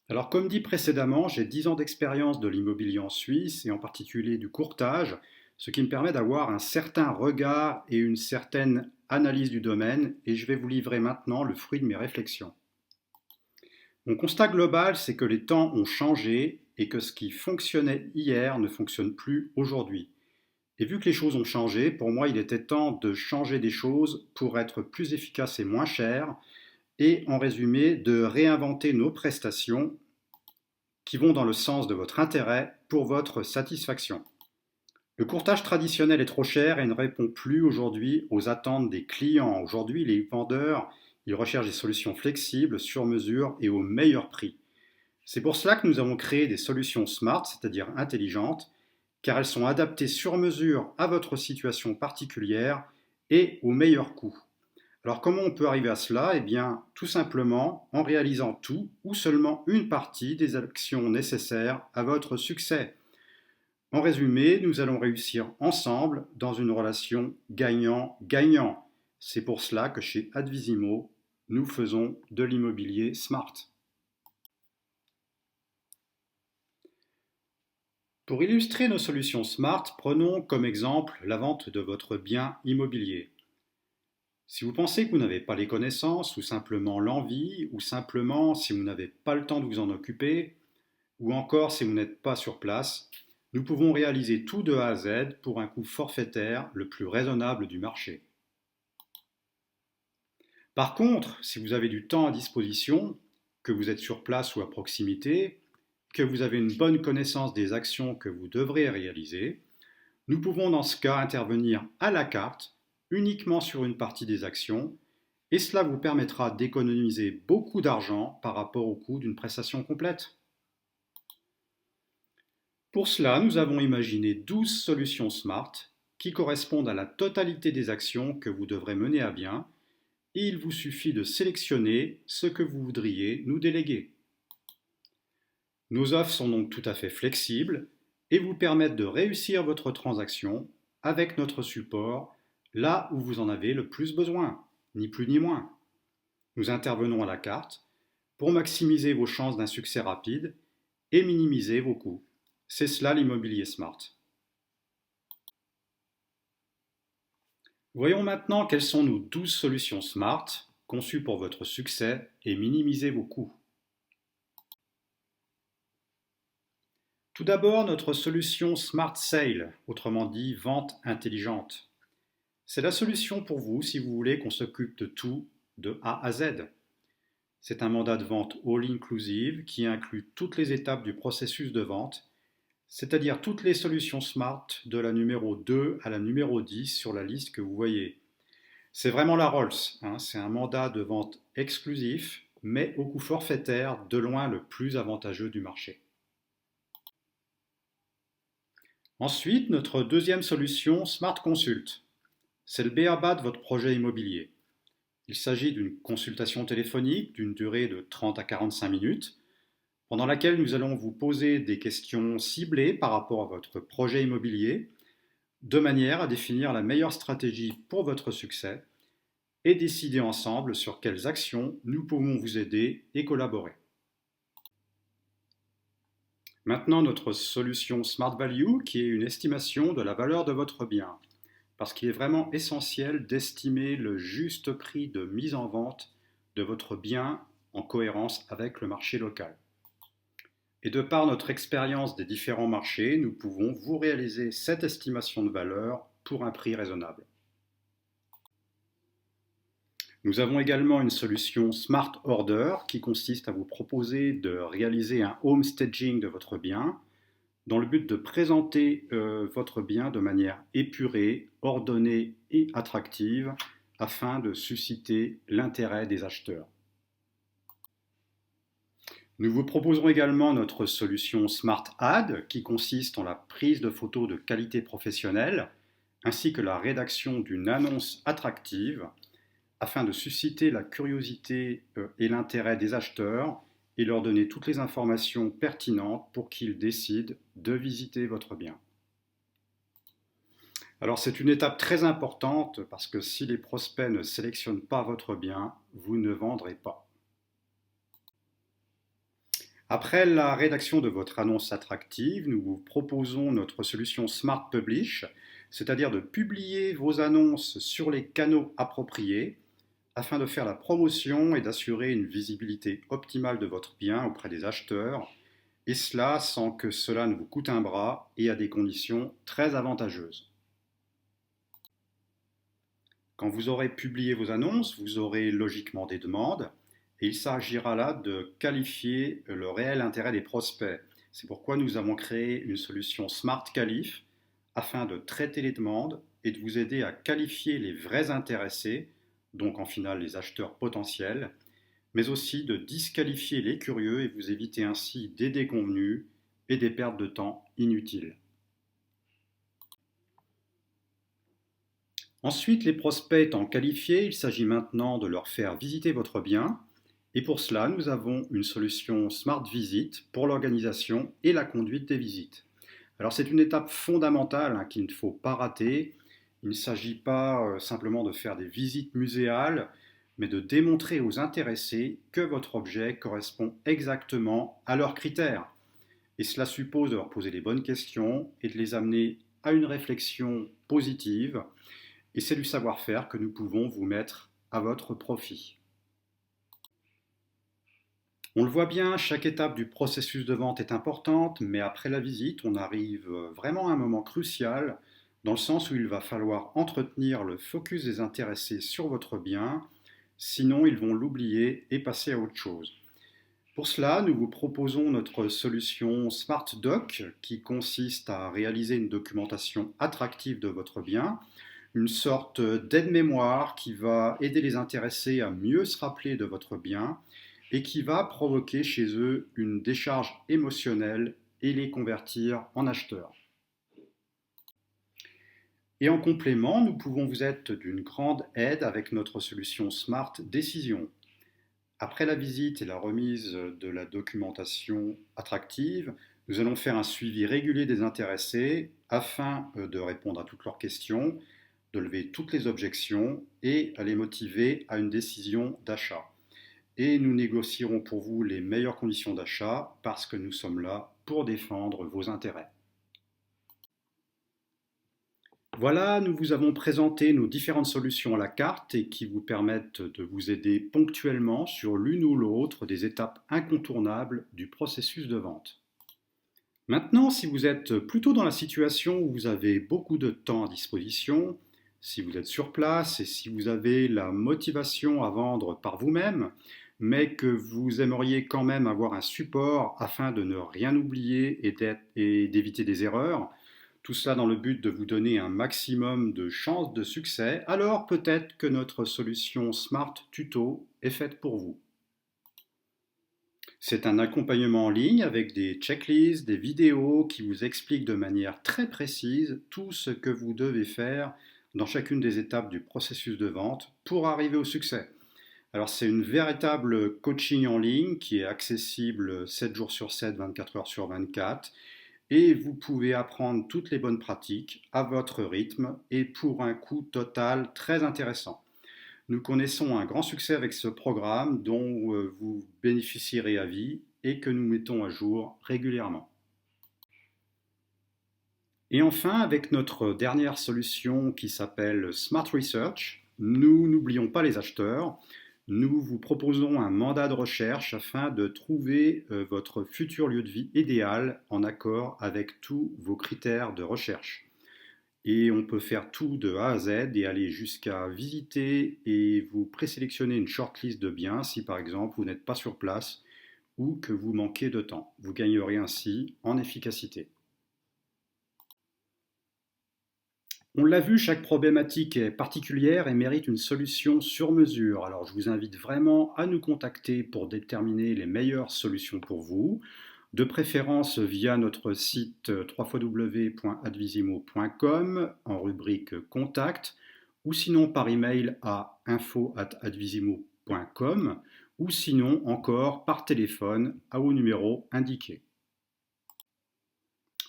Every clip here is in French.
Alors, comme dit précédemment, j'ai 10 ans d'expérience de l'immobilier en Suisse et en particulier du courtage, ce qui me permet d'avoir un certain regard et une certaine analyse du domaine, et je vais vous livrer maintenant le fruit de mes réflexions. Mon constat global, c'est que les temps ont changé et que ce qui fonctionnait hier ne fonctionne plus aujourd'hui. Et vu que les choses ont changé, pour moi, il était temps de changer des choses pour être plus efficace et moins cher, et en résumé, de réinventer nos prestations qui vont dans le sens de votre intérêt pour votre satisfaction. Le courtage traditionnel est trop cher et ne répond plus aujourd'hui aux attentes des clients. Aujourd'hui, les vendeurs, ils recherchent des solutions flexibles, sur mesure et au meilleur prix. C'est pour cela que nous avons créé des solutions smart, c'est-à-dire intelligentes, car elles sont adaptées sur mesure à votre situation particulière et au meilleur coût. Alors comment on peut arriver à cela? Eh bien, tout simplement en réalisant tout ou seulement une partie des actions nécessaires à votre succès. En résumé, nous allons réussir ensemble dans une relation gagnant-gagnant. C'est pour cela que chez Advisimo, nous faisons de l'immobilier smart. Pour illustrer nos solutions smart, prenons comme exemple la vente de votre bien immobilier. Si vous pensez que vous n'avez pas les connaissances, ou simplement l'envie, ou simplement si vous n'avez pas le temps de vous en occuper, ou encore si vous n'êtes pas sur place, nous pouvons réaliser tout de A à Z pour un coût forfaitaire le plus raisonnable du marché. Par contre, si vous avez du temps à disposition, que vous êtes sur place ou à proximité, que vous avez une bonne connaissance des actions que vous devrez réaliser, nous pouvons dans ce cas intervenir à la carte uniquement sur une partie des actions et cela vous permettra d'économiser beaucoup d'argent par rapport au coût d'une prestation complète. Pour cela, nous avons imaginé 12 solutions SMART qui correspondent à la totalité des actions que vous devrez mener à bien et il vous suffit de sélectionner ce que vous voudriez nous déléguer. Nos offres sont donc tout à fait flexibles et vous permettent de réussir votre transaction avec notre support là où vous en avez le plus besoin, ni plus ni moins. Nous intervenons à la carte pour maximiser vos chances d'un succès rapide et minimiser vos coûts. C'est cela l'immobilier smart. Voyons maintenant quelles sont nos 12 solutions smart conçues pour votre succès et minimiser vos coûts. Tout d'abord, notre solution Smart Sale, autrement dit vente intelligente. C'est la solution pour vous si vous voulez qu'on s'occupe de tout de A à Z. C'est un mandat de vente all-inclusive qui inclut toutes les étapes du processus de vente, c'est-à-dire toutes les solutions Smart de la numéro 2 à la numéro 10 sur la liste que vous voyez. C'est vraiment la Rolls, c'est un mandat de vente exclusif, mais au coût forfaitaire de loin le plus avantageux du marché. Ensuite, notre deuxième solution, Smart Consult. C'est le b.a.-ba de votre projet immobilier. Il s'agit d'une consultation téléphonique d'une durée de 30 à 45 minutes, pendant laquelle nous allons vous poser des questions ciblées par rapport à votre projet immobilier, de manière à définir la meilleure stratégie pour votre succès et décider ensemble sur quelles actions nous pouvons vous aider et collaborer. Maintenant, notre solution Smart Value, qui est une estimation de la valeur de votre bien, parce qu'il est vraiment essentiel d'estimer le juste prix de mise en vente de votre bien en cohérence avec le marché local. Et de par notre expérience des différents marchés, nous pouvons vous réaliser cette estimation de valeur pour un prix raisonnable. Nous avons également une solution Smart Order qui consiste à vous proposer de réaliser un home staging de votre bien dans le but de présenter votre bien de manière épurée, ordonnée et attractive afin de susciter l'intérêt des acheteurs. Nous vous proposerons également notre solution Smart Ad qui consiste en la prise de photos de qualité professionnelle ainsi que la rédaction d'une annonce attractive afin de susciter la curiosité et l'intérêt des acheteurs et leur donner toutes les informations pertinentes pour qu'ils décident de visiter votre bien. Alors c'est une étape très importante parce que si les prospects ne sélectionnent pas votre bien, vous ne vendrez pas. Après la rédaction de votre annonce attractive, nous vous proposons notre solution Smart Publish, c'est-à-dire de publier vos annonces sur les canaux appropriés afin de faire la promotion et d'assurer une visibilité optimale de votre bien auprès des acheteurs, et cela sans que cela ne vous coûte un bras et à des conditions très avantageuses. Quand vous aurez publié vos annonces, vous aurez logiquement des demandes et il s'agira là de qualifier le réel intérêt des prospects. C'est pourquoi nous avons créé une solution Smart Qualif afin de traiter les demandes et de vous aider à qualifier les vrais intéressés, donc en final les acheteurs potentiels, mais aussi de disqualifier les curieux et vous éviter ainsi des déconvenus et des pertes de temps inutiles. Ensuite, les prospects étant qualifiés, il s'agit maintenant de leur faire visiter votre bien. Et pour cela, nous avons une solution Smart Visit pour l'organisation et la conduite des visites. Alors c'est une étape fondamentale qu'il ne faut pas rater. Il ne s'agit pas simplement de faire des visites muséales, mais de démontrer aux intéressés que votre objet correspond exactement à leurs critères. Et cela suppose de leur poser les bonnes questions et de les amener à une réflexion positive. Et c'est du savoir-faire que nous pouvons vous mettre à votre profit. On le voit bien, chaque étape du processus de vente est importante, mais après la visite, on arrive vraiment à un moment crucial, dans le sens où il va falloir entretenir le focus des intéressés sur votre bien, sinon ils vont l'oublier et passer à autre chose. Pour cela, nous vous proposons notre solution Smart Doc, qui consiste à réaliser une documentation attractive de votre bien, une sorte d'aide-mémoire qui va aider les intéressés à mieux se rappeler de votre bien et qui va provoquer chez eux une décharge émotionnelle et les convertir en acheteurs. Et en complément, nous pouvons vous être d'une grande aide avec notre solution Smart Décision. Après la visite et la remise de la documentation attractive, nous allons faire un suivi régulier des intéressés afin de répondre à toutes leurs questions, de lever toutes les objections et à les motiver à une décision d'achat. Et nous négocierons pour vous les meilleures conditions d'achat parce que nous sommes là pour défendre vos intérêts. Voilà, nous vous avons présenté nos différentes solutions à la carte et qui vous permettent de vous aider ponctuellement sur l'une ou l'autre des étapes incontournables du processus de vente. Maintenant, si vous êtes plutôt dans la situation où vous avez beaucoup de temps à disposition, si vous êtes sur place et si vous avez la motivation à vendre par vous-même, mais que vous aimeriez quand même avoir un support afin de ne rien oublier et d'éviter des erreurs, tout cela dans le but de vous donner un maximum de chances de succès, alors peut-être que notre solution Smart Tuto est faite pour vous. C'est un accompagnement en ligne avec des checklists, des vidéos qui vous expliquent de manière très précise tout ce que vous devez faire dans chacune des étapes du processus de vente pour arriver au succès. Alors c'est une véritable coaching en ligne qui est accessible 7 jours sur 7, 24 heures sur 24 et vous pouvez apprendre toutes les bonnes pratiques à votre rythme et pour un coût total très intéressant. Nous connaissons un grand succès avec ce programme dont vous bénéficierez à vie et que nous mettons à jour régulièrement. Et enfin, avec notre dernière solution qui s'appelle Smart Research, nous n'oublions pas les acheteurs. Nous vous proposons un mandat de recherche afin de trouver votre futur lieu de vie idéal en accord avec tous vos critères de recherche. Et on peut faire tout de A à Z et aller jusqu'à visiter et vous présélectionner une shortlist de biens si par exemple vous n'êtes pas sur place ou que vous manquez de temps. Vous gagnerez ainsi en efficacité. On l'a vu, chaque problématique est particulière et mérite une solution sur mesure. Alors je vous invite vraiment à nous contacter pour déterminer les meilleures solutions pour vous, de préférence via notre site www.advisimo.com en rubrique Contact ou sinon par email à info@advisimo.com ou sinon encore par téléphone au numéro indiqué.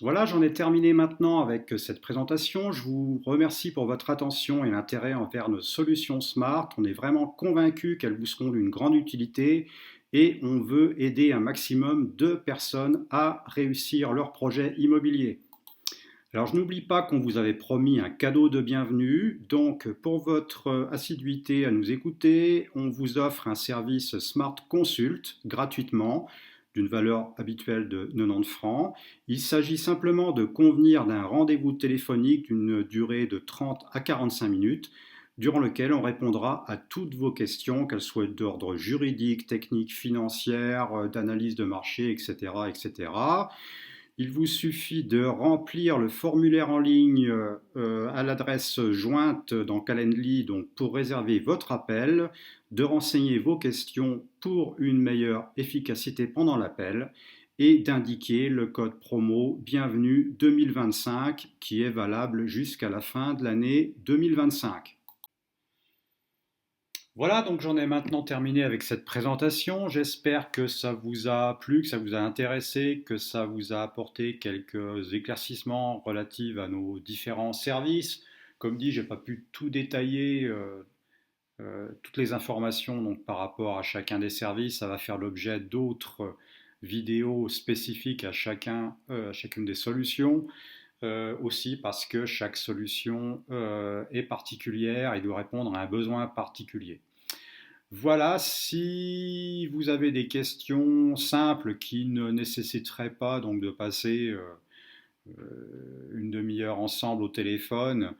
Voilà, j'en ai terminé maintenant avec cette présentation. Je vous remercie pour votre attention et l'intérêt envers nos solutions Smart. On est vraiment convaincus qu'elles vous seront d'une grande utilité et on veut aider un maximum de personnes à réussir leur projet immobilier. Alors je n'oublie pas qu'on vous avait promis un cadeau de bienvenue, donc pour votre assiduité à nous écouter, on vous offre un service Smart Consult gratuitement d'une valeur habituelle de 90 francs. Il s'agit simplement de convenir d'un rendez-vous téléphonique d'une durée de 30 à 45 minutes, durant lequel on répondra à toutes vos questions, qu'elles soient d'ordre juridique, technique, financière, d'analyse de marché, etc., etc. Il vous suffit de remplir le formulaire en ligne à l'adresse jointe dans Calendly donc pour réserver votre appel, de renseigner vos questions pour une meilleure efficacité pendant l'appel et d'indiquer le code promo Bienvenue 2025 qui est valable jusqu'à la fin de l'année 2025. Voilà, donc j'en ai maintenant terminé avec cette présentation. J'espère que ça vous a plu, que ça vous a intéressé, que ça vous a apporté quelques éclaircissements relatifs à nos différents services. Comme dit, je n'ai pas pu tout détailler, toutes les informations donc, par rapport à chacun des services. Ça va faire l'objet d'autres vidéos spécifiques à chacune des solutions. Aussi parce que chaque solution est particulière et doit répondre à un besoin particulier. Voilà, si vous avez des questions simples qui ne nécessiteraient pas donc de passer une demi-heure ensemble au téléphone,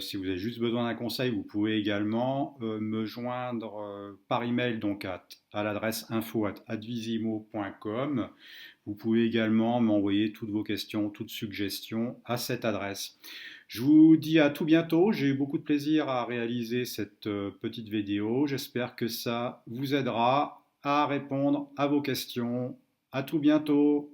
si vous avez juste besoin d'un conseil, vous pouvez également me joindre par email donc à l'adresse info@advisimo.com. Vous pouvez également m'envoyer toutes vos questions, toutes suggestions à cette adresse. Je vous dis à tout bientôt. J'ai eu beaucoup de plaisir à réaliser cette petite vidéo. J'espère que ça vous aidera à répondre à vos questions. À tout bientôt.